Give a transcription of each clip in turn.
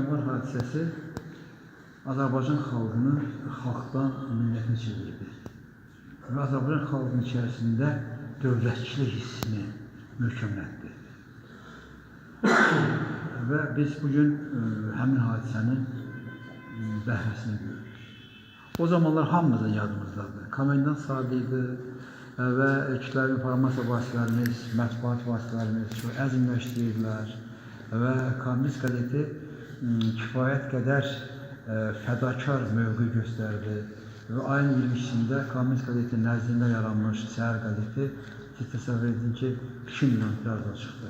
yanvar hadisəsi Azərbaycan xalqını xalqdan millətini çevirdi. Və Azərbaycan xalqının içərisində dövlətçilik hissini möhkəmlətdi. Və biz bugün həmin hadisənin bəhrəsini görürük. O zamanlar hamımızın yadımızdadır. Komendant saatıydı və kütləvi informasiya vasitələrimiz, mətbuat vasitələrimiz çox əzmlə işləyirdilər və Komünist qəzeti kifayət qədər fədakar mövqe göstərdi və ayın 22-sində Komünist qəzeti nəzdində yaranmış Səhər qəzeti siz təsəvvür edin ki, 2 milyon tirajla çıxdı.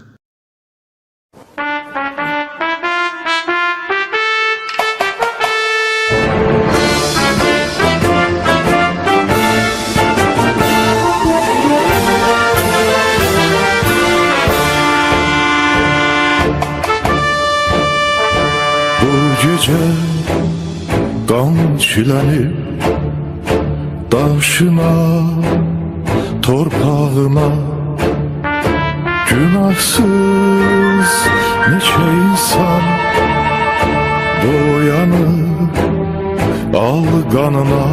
Bu gece qan çilənib daşına, torpağına, günahsız neçə insan boyanıb al qanına,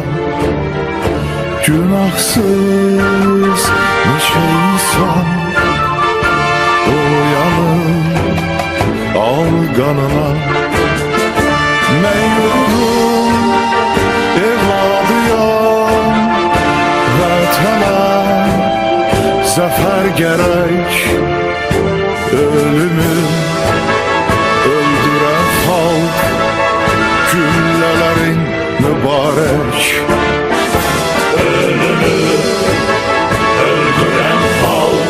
günahsız neçə insan boyanıb al qanına. Mən yurdum evladıyam, vətənə zəfər gərək, ölümü öldürən xalq, güllələrin mübarək. Ölümü öldürən xalq,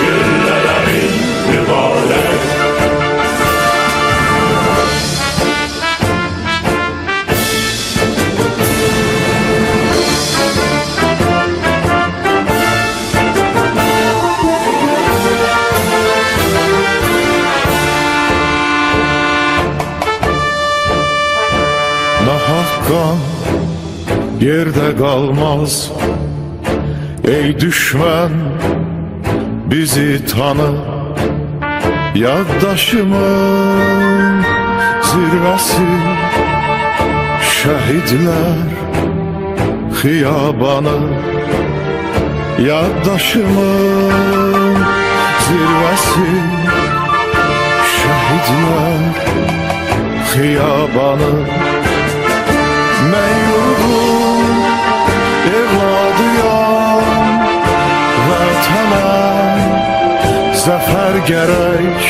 güllələrin mübarək. Qan yerdə qalmaz, ey düşmən bizi tanı, yaddaşımın zirvəsi, şəhidlər xiyabanı, yaddaşımın zirvəsi, şəhidlər xiyabanı. Mən yurdum evladıyam, vətənə zəfər gərək,